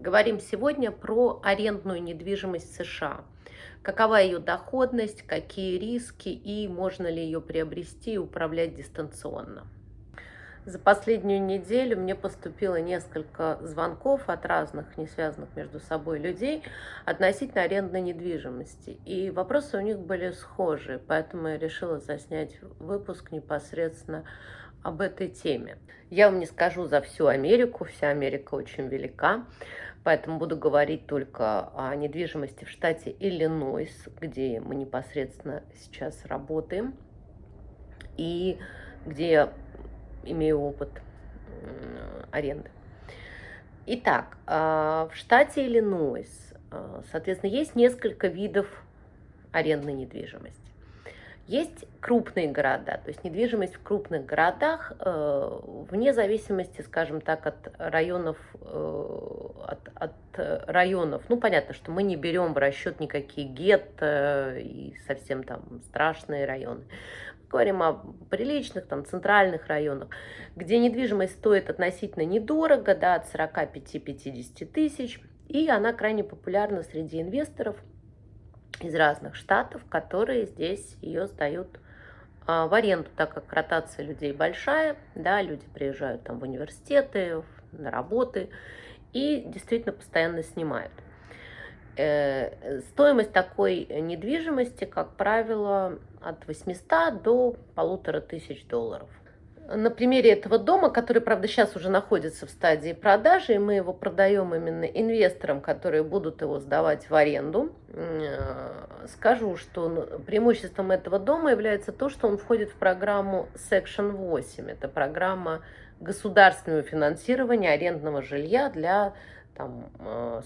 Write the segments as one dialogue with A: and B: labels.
A: Говорим сегодня про арендную недвижимость в США. Какова ее доходность, какие риски и можно ли ее приобрести и управлять дистанционно. За последнюю неделю мне поступило несколько звонков от разных, не связанных между собой людей относительно арендной недвижимости. И вопросы у них были схожие, поэтому я решила заснять выпуск непосредственно об этой теме. Я вам не скажу за всю Америку, вся Америка очень велика, поэтому буду говорить только о недвижимости в штате Иллинойс, где мы непосредственно сейчас работаем и где я имею опыт аренды. Итак, в штате Иллинойс, соответственно, есть несколько видов арендной недвижимости. Есть крупные города, то есть недвижимость в крупных городах, вне зависимости, скажем так, от районов, районов. Ну, понятно, что мы не берем в расчет никакие гетто и совсем там страшные районы. Говорим о приличных, там, центральных районах, где недвижимость стоит относительно недорого, да, от 45-50 тысяч, и она крайне популярна среди инвесторов из разных штатов, которые здесь ее сдают в аренду, так как ротация людей большая, да, люди приезжают там в университеты, на работы и действительно постоянно снимают. Стоимость такой недвижимости, как правило, от 800 до $1500. На примере этого дома, который, правда, сейчас уже находится в стадии продажи, и мы его продаем именно инвесторам, которые будут его сдавать в аренду, скажу, что преимуществом этого дома является то, что он входит в программу Section 8. Это программа государственного финансирования арендного жилья для, там,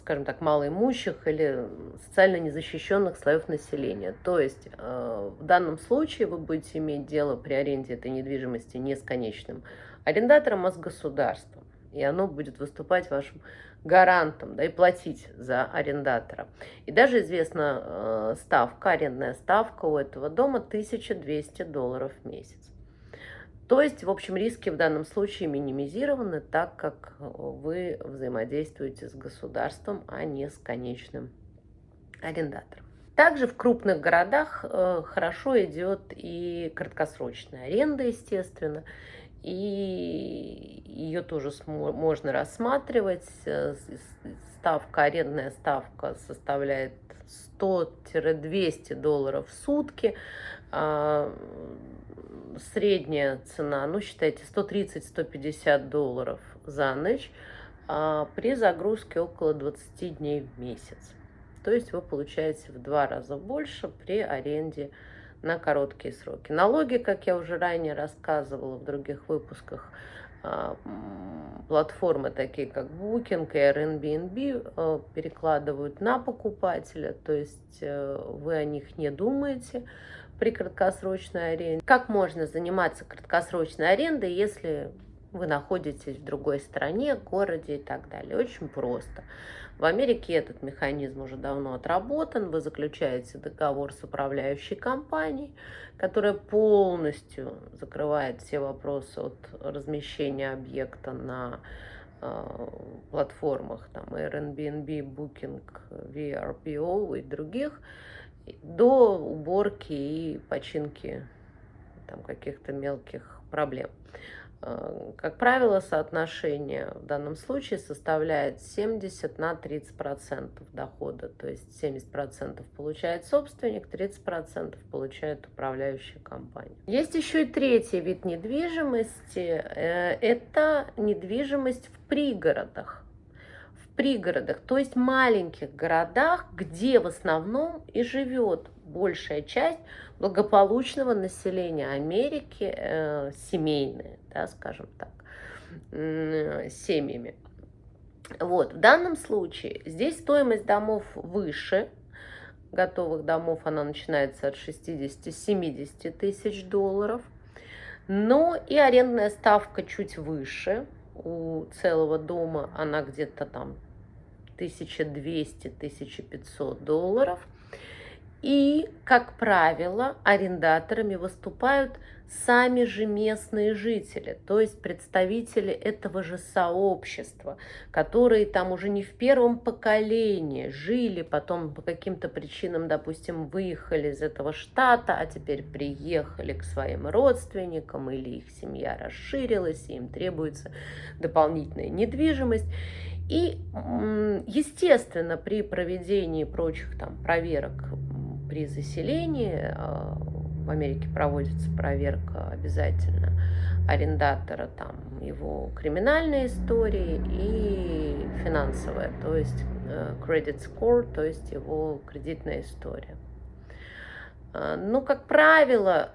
A: скажем так, малоимущих или социально незащищенных слоев населения. То есть в данном случае вы будете иметь дело при аренде этой недвижимости не с конечным арендатором, а с государством. И оно будет выступать вашим гарантом, да, и платить за арендатора. И даже известна ставка, арендная ставка у этого дома $1200 в месяц. То есть, в общем, риски в данном случае минимизированы, так как вы взаимодействуете с государством, а не с конечным арендатором. Также в крупных городах хорошо идет и краткосрочная аренда, естественно, и ее тоже можно рассматривать. Арендная ставка составляет $100-200 в сутки. Средняя цена, ну, считайте, $130-150 за ночь, при загрузке около 20 дней в месяц. То есть вы получаете в 2 раза больше при аренде на короткие сроки. Налоги, как я уже ранее рассказывала в других выпусках, платформы, такие как Booking и Airbnb, перекладывают на покупателя, то есть вы о них не думаете при краткосрочной аренде. Как можно заниматься краткосрочной арендой, если вы находитесь в другой стране, городе и так далее? Очень просто. В Америке этот механизм уже давно отработан. Вы заключаете договор с управляющей компанией, которая полностью закрывает все вопросы от размещения объекта на платформах, там, Airbnb, Booking, VRBO и других, до уборки и починки там каких-то мелких проблем. Как правило, соотношение в данном случае составляет 70 на 30% дохода. То есть 70% получает собственник, 30% получает управляющая компания. Есть еще и третий вид недвижимости. Это недвижимость в пригородах. То есть маленьких городах, где в основном и живет большая часть благополучного населения Америки, семейные, да, скажем так, семьями. Вот. В данном случае здесь стоимость домов выше, готовых домов она начинается от 60-70 тысяч долларов, но и арендная ставка чуть выше. У целого дома она где-то там $1200-1500. И, как правило, арендаторами выступают сами же местные жители, то есть представители этого же сообщества, которые там уже не в первом поколении жили, потом по каким-то причинам, допустим, выехали из этого штата, а теперь приехали к своим родственникам, или их семья расширилась, и им требуется дополнительная недвижимость. И, естественно, при проведении прочих там проверок при заселении, в Америке проводится проверка обязательно арендатора, там его криминальной истории и финансовая, то есть credit score, то есть его кредитная история. Ну, как правило,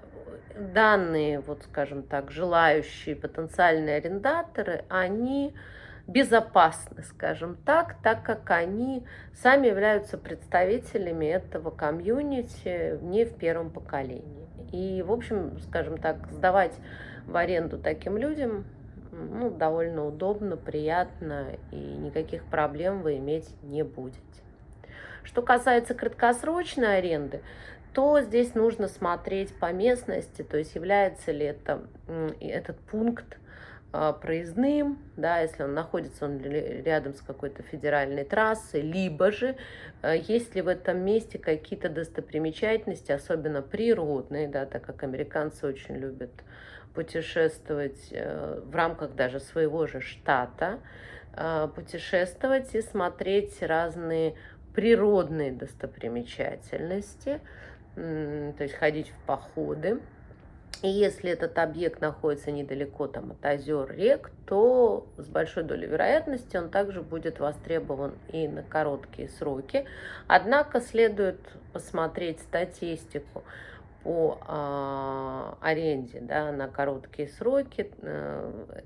A: данные, вот скажем так, желающие потенциальные арендаторы, они безопасны, скажем так как они сами являются представителями этого комьюнити не в первом поколении. И, в общем, скажем так, сдавать в аренду таким людям, ну, довольно удобно, приятно, и никаких проблем вы иметь не будете. Что касается краткосрочной аренды, то здесь нужно смотреть по местности, то есть является ли этот пункт проездным, да, если он находится рядом с какой-то федеральной трассой, либо же есть ли в этом месте какие-то достопримечательности, особенно природные, да, так как американцы очень любят путешествовать в рамках даже своего же штата, путешествовать и смотреть разные природные достопримечательности, то есть ходить в походы. И если этот объект находится недалеко там, от озер, рек, то с большой долей вероятности он также будет востребован и на короткие сроки. Однако следует посмотреть статистику по аренде, да, на короткие сроки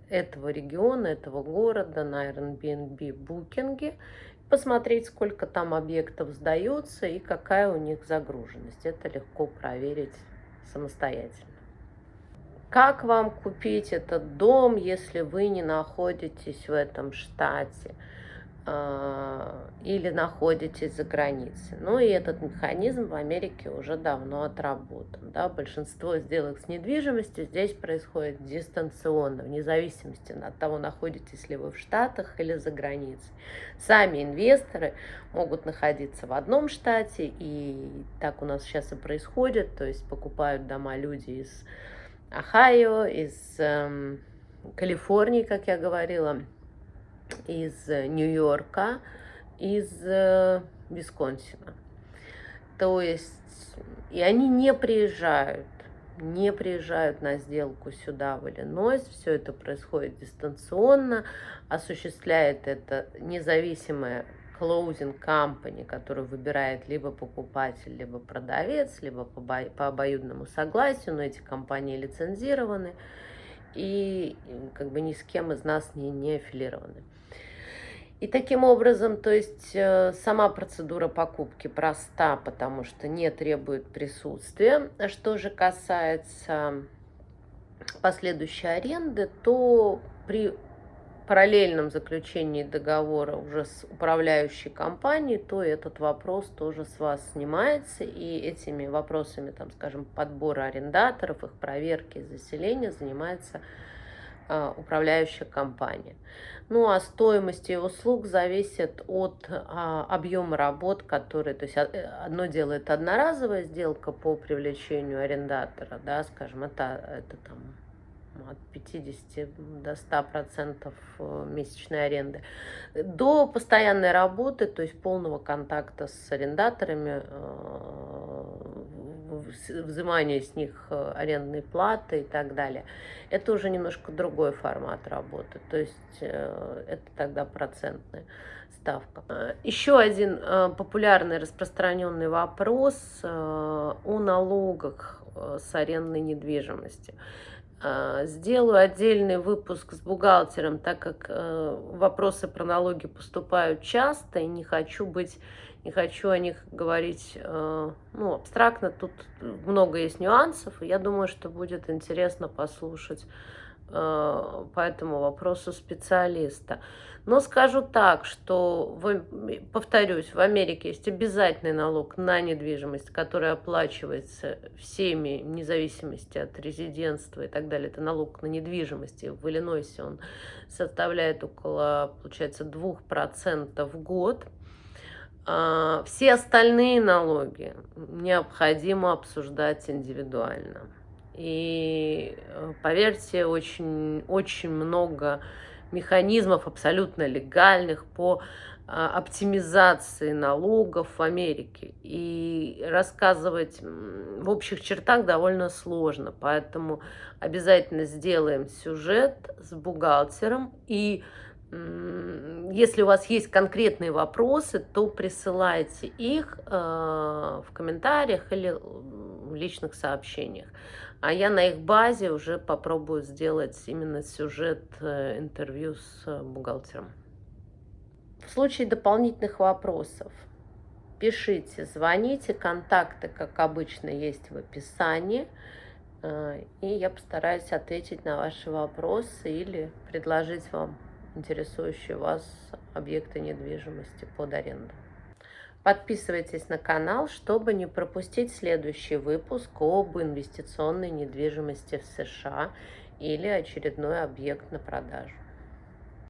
A: этого региона, этого города на Airbnb букинге, посмотреть, сколько там объектов сдается и какая у них загруженность. Это легко проверить самостоятельно. Как вам купить этот дом, если вы не находитесь в этом штате или находитесь за границей? Ну и этот механизм в Америке уже давно отработан. Да? Большинство сделок с недвижимостью здесь происходит дистанционно, вне зависимости от того, находитесь ли вы в Штатах или за границей. Сами инвесторы могут находиться в одном штате, и так у нас сейчас и происходит, то есть покупают дома люди из Ohio, из Калифорнии, как я говорила, из Нью-Йорка, из Висконсина. То есть, и они не приезжают на сделку сюда, в Иллинойс. Все это происходит дистанционно, осуществляет это независимая closing company, которую выбирает либо покупатель, либо продавец, либо по обоюдному согласию, но эти компании лицензированы и как бы ни с кем из нас не аффилированы. И таким образом, то есть сама процедура покупки проста, потому что не требует присутствия. Что же касается последующей аренды, то при параллельном заключении договора уже с управляющей компанией, то этот вопрос тоже с вас снимается, и этими вопросами, там, скажем, подбора арендаторов, их проверки и заселения занимается управляющая компания. Ну, а стоимость ее услуг зависит от объема работ, которые, то есть одно дело это одноразовая сделка по привлечению арендатора, да, скажем, это там от 50 до 100% месячной аренды, до постоянной работы, то есть полного контакта с арендаторами, взимания с них арендной платы и так далее. Это уже немножко другой формат работы, то есть это тогда процентная ставка. Еще один популярный распространенный вопрос о налогах с арендной недвижимости. Сделаю отдельный выпуск с бухгалтером, так как вопросы про налоги поступают часто, и не хочу о них говорить абстрактно. Тут много есть нюансов, и я думаю, что будет интересно послушать по этому вопросу специалиста. Но скажу так, что, повторюсь, в Америке есть обязательный налог на недвижимость, который оплачивается всеми, вне зависимости от резидентства и так далее. Это налог на недвижимость. И в Иллинойсе он составляет около, получается, 2% в год. Все остальные налоги необходимо обсуждать индивидуально. И поверьте, очень много механизмов абсолютно легальных по оптимизации налогов в Америке. И рассказывать в общих чертах довольно сложно. Поэтому обязательно сделаем сюжет с бухгалтером. И если у вас есть конкретные вопросы, то присылайте их в комментариях или в личных сообщениях. А я на их базе уже попробую сделать именно сюжет интервью с бухгалтером. В случае дополнительных вопросов пишите, звоните, контакты, как обычно, есть в описании. И я постараюсь ответить на ваши вопросы или предложить вам интересующие вас объекты недвижимости под аренду. Подписывайтесь на канал, чтобы не пропустить следующий выпуск об инвестиционной недвижимости в США или очередной объект на продажу.